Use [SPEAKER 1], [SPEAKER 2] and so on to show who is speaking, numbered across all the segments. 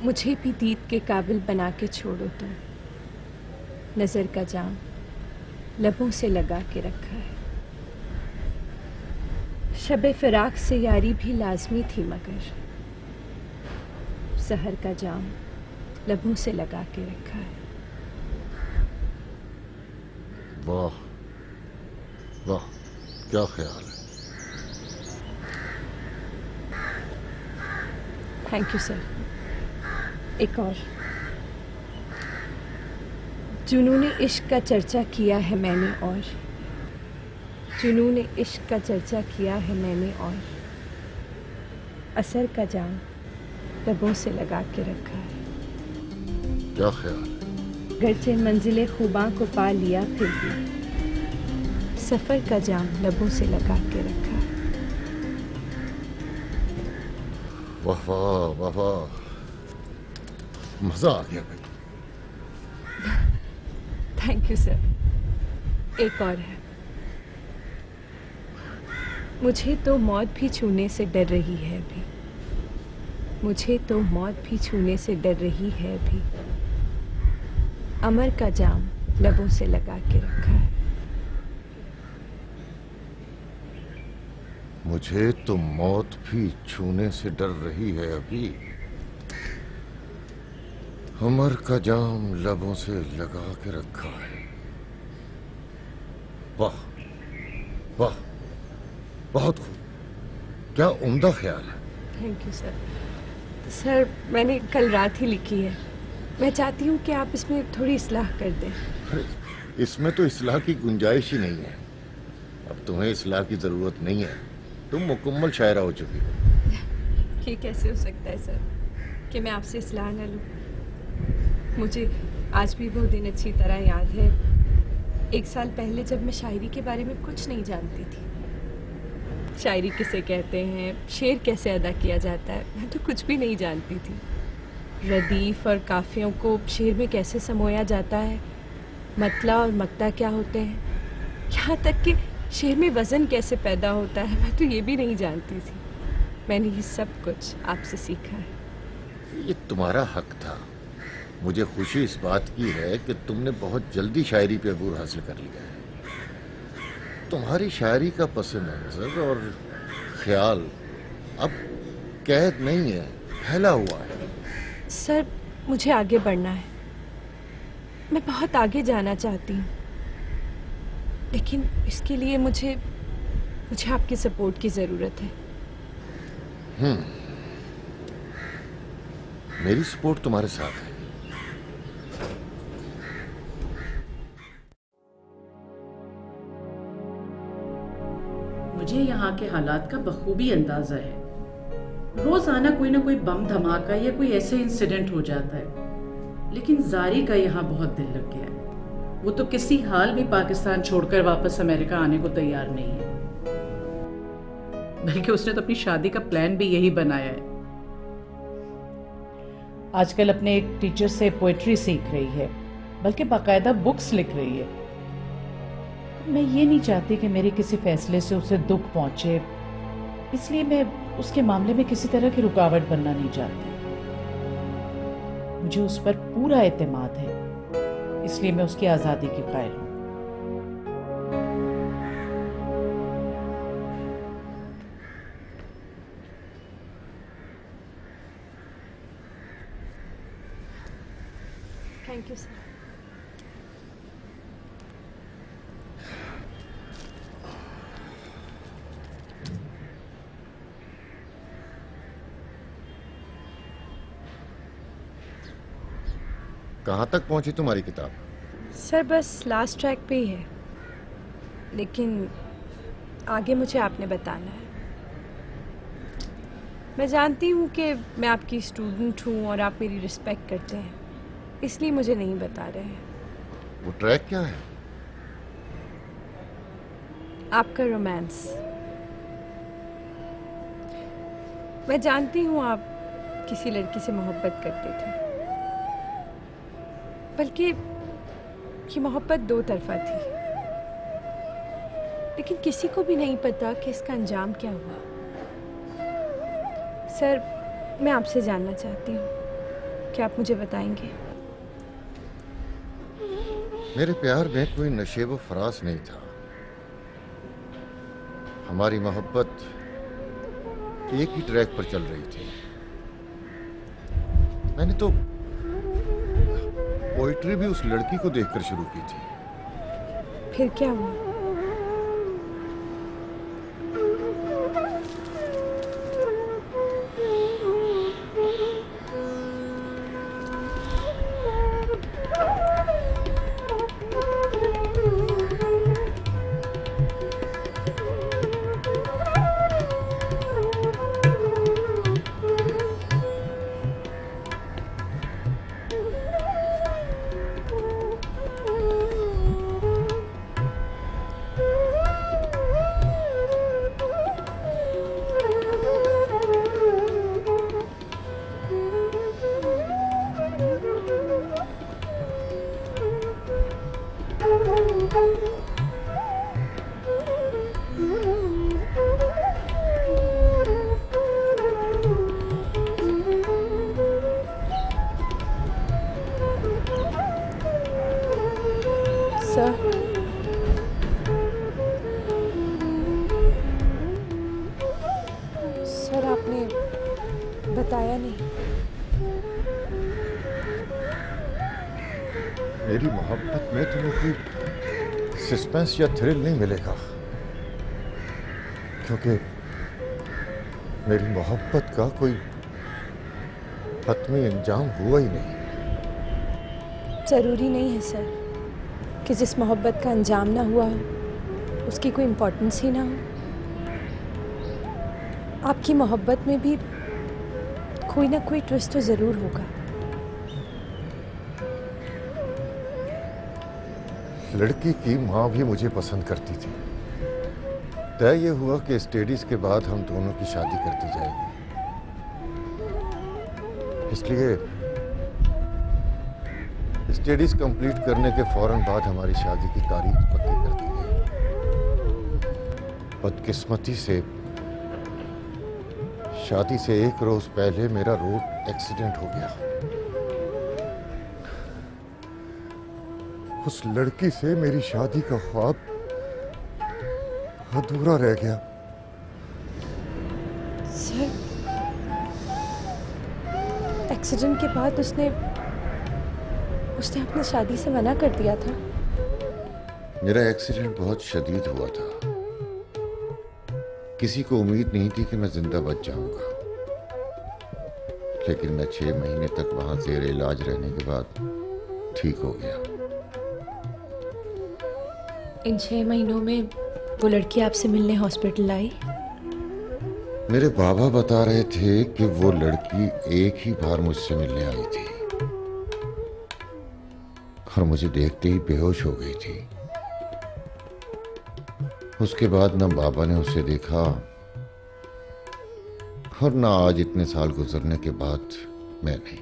[SPEAKER 1] मुझे भी दीद के काबिल बना के छोड़ो तुम। नज़र का जाम लबों से लगा के रखा है। शबे फिराक से यारी भी लाजमी थी, मगर सहर का जाम लबों से लगा के रखा है।
[SPEAKER 2] वाह वाह, क्या ख्याल है।
[SPEAKER 1] Thank you sir. एक और। जुनून इश्क का चर्चा किया है मैंने, और जुनून इश्क का चर्चा किया है मैंने, और असर का जाम लबों से लगा के रखा है।
[SPEAKER 2] क्या ख्याल है।
[SPEAKER 1] गरचे मंजिले खुबां को पा लिया, फिर भी सफ़र का जाम लबों से लगा के रखा है।
[SPEAKER 2] वाह वाह वाह वाह, मजा आ गया भाई।
[SPEAKER 1] Thank you sir. एक और है। मुझे तो मौत भी छूने से डर रही है अभी, मुझे तो मौत भी छूने से डर रही है अभी, अमर का जाम लबों से लगा के रखा है।
[SPEAKER 2] मुझे तो मौत भी छूने से डर रही है अभी, अमर का जाम लबों से लगा के रखा है। वाह वाह, बहुत खूब, क्या उम्दा ख्याल है।
[SPEAKER 1] Thank you sir. सर मैंने कल रात ही लिखी है, मैं चाहती हूँ कि आप इसमें थोड़ी इस्लाह कर दें।
[SPEAKER 2] अरे, इसमें तो इस्लाह की गुंजाइश ही नहीं है। अब तुम्हें इस्लाह की जरूरत नहीं है, तुम मुकम्मल शायरा हो चुकी हो।
[SPEAKER 1] ये कैसे हो सकता है सर कि मैं आपसे इस्लाह न लूँ। मुझे आज भी वो दिन अच्छी तरह याद है, 1 साल पहले जब मैं शायरी के बारे में कुछ नहीं जानती थी। शायरी किसे कहते हैं, शेर कैसे अदा किया जाता है, मैं तो कुछ भी नहीं जानती थी। रदीफ और काफियों को शेर में कैसे समोया जाता है, मतला और मक्ता क्या होते हैं, यहाँ तक कि शेर में वज़न कैसे पैदा होता है, मैं तो ये भी नहीं जानती थी। मैंने ये सब कुछ आपसे सीखा है।
[SPEAKER 2] ये तुम्हारा हक था। मुझे खुशी इस बात की है कि तुमने बहुत जल्दी शायरी पे अबूर हासिल कर लिया है। तुम्हारी शायरी का पस मंजर और ख्याल अब कैद नहीं है, फैला हुआ है।
[SPEAKER 1] सर मुझे आगे बढ़ना है, मैं बहुत आगे जाना चाहती हूँ, लेकिन इसके लिए मुझे आपकी सपोर्ट की ज़रूरत है।
[SPEAKER 2] मेरी सपोर्ट तुम्हारे साथ है।
[SPEAKER 3] मुझे यहाँ के हालात का बखूबी अंदाजा है। रोजाना कोई ना कोई बम धमाका या कोई ऐसे इंसिडेंट हो जाता है, लेकिन जारी का यहाँ बहुत दिल लग गया है। वो तो किसी हाल में पाकिस्तान छोड़कर वापस अमेरिका आने को तैयार नहीं है, बल्कि उसने तो अपनी शादी का प्लान भी यही बनाया है। आजकल अपने एक टीचर से पोएट्री सीख रही है, बल्कि बाकायदा बुक्स लिख रही है। मैं ये नहीं चाहती कि मेरे किसी फैसले से उसे दुख पहुंचे, इसलिए मैं उसके मामले में किसी तरह की रुकावट बनना नहीं चाहती। मुझे उस पर पूरा एतमाद है, इसलिए मैं उसकी आज़ादी की कायल हूँ।
[SPEAKER 1] Thank you sir.
[SPEAKER 2] कहाँ तक पहुंची तुम्हारी किताब।
[SPEAKER 1] सर बस लास्ट ट्रैक पे ही है, लेकिन आगे मुझे आपने बताना है। मैं जानती हूँ कि मैं आपकी स्टूडेंट हूँ और आप मेरी रिस्पेक्ट करते हैं, इसलिए मुझे नहीं बता रहे हैं।
[SPEAKER 2] वो ट्रैक क्या है।
[SPEAKER 1] आपका रोमांस। मैं जानती हूँ आप किसी लड़की से मोहब्बत करते थे, बल्कि ये मोहब्बत 2 तरफा थी, लेकिन किसी को भी नहीं पता कि इसका अंजाम क्या हुआ। सर मैं आपसे जानना चाहती हूँ क्या आप मुझे बताएंगे?
[SPEAKER 2] मेरे प्यार में कोई नशेब फराज नहीं था। हमारी मोहब्बत एक ही ट्रैक पर चल रही थी। मैंने तो पोइट्री भी उस लड़की को देखकर शुरू की थी।
[SPEAKER 1] फिर क्या हुआ? सर, सर आपने बताया नहीं।
[SPEAKER 2] मेरी मोहब्बत में तुम्हें कोई सस्पेंस या थ्रिल नहीं मिलेगा, क्योंकि मेरी मोहब्बत का कोई हतमी अंजाम हुआ ही नहीं।
[SPEAKER 1] ज़रूरी नहीं है सर कि जिस मोहब्बत का अंजाम ना हुआ हो उसकी कोई इम्पोर्टेंस ही ना हो। आपकी मोहब्बत में भी कोई ना कोई ट्विस्ट तो ज़रूर होगा।
[SPEAKER 2] लड़की की माँ भी मुझे पसंद करती थी। तय ये हुआ कि स्टडीज के बाद हम दोनों की शादी कर दी जाएगी। इसलिए स्टडीज कंप्लीट करने के फौरन बाद हमारी शादी की तारीख पक्की कर दी गई। बदकिस्मती से शादी से एक रोज पहले मेरा रोड एक्सीडेंट हो गया। उस लड़की से मेरी शादी का ख्वाब अधूरा रह गया।
[SPEAKER 1] सर, एक्सीडेंट के बाद उसने अपनी शादी से मना कर दिया था।
[SPEAKER 2] मेरा एक्सीडेंट बहुत शदीद हुआ था। किसी को उम्मीद नहीं थी कि मैं जिंदा बच जाऊंगा, लेकिन मैं 6 महीने तक वहां जेर इलाज रहने के बाद ठीक हो गया।
[SPEAKER 1] इन 6 महीनों में वो लड़की आपसे मिलने हॉस्पिटल आई?
[SPEAKER 2] मेरे बाबा बता रहे थे कि वो लड़की एक ही बार मुझसे मिलने आई थी और मुझे देखते ही बेहोश हो गई थी। उसके बाद न बाबा ने उसे देखा और न आज इतने साल गुजरने के बाद मैंने।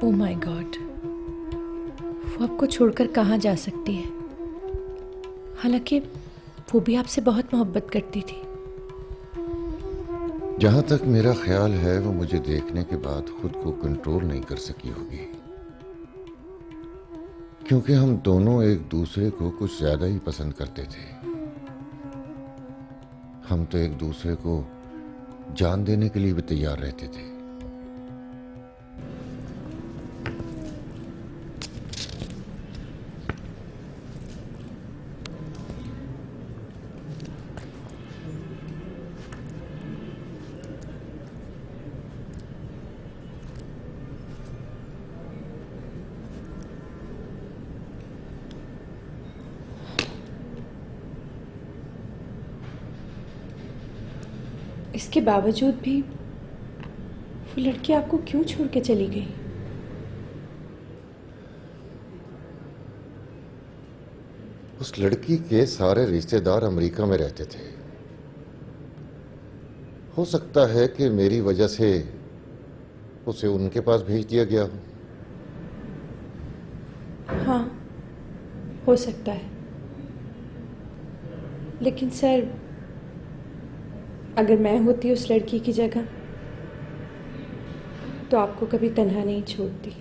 [SPEAKER 1] ओह माय गॉड, वो आपको छोड़कर कहाँ जा सकती है? हालांकि वो भी आपसे बहुत मोहब्बत करती थी।
[SPEAKER 2] जहां तक मेरा ख्याल है वो मुझे देखने के बाद खुद को कंट्रोल नहीं कर सकी होगी, क्योंकि हम दोनों एक दूसरे को कुछ ज्यादा ही पसंद करते थे। हम तो एक दूसरे को जान देने के लिए भी तैयार रहते थे।
[SPEAKER 1] इसके बावजूद भी वो लड़की आपको क्यों छोड़ के चली गई?
[SPEAKER 2] उस लड़की के सारे रिश्तेदार अमेरिका में रहते थे। हो सकता है कि मेरी वजह से उसे उनके पास भेज दिया गया हो।
[SPEAKER 1] हाँ, हो सकता है। लेकिन सर, अगर मैं होती उस लड़की की जगह तो आपको कभी तन्हा नहीं छोड़ती।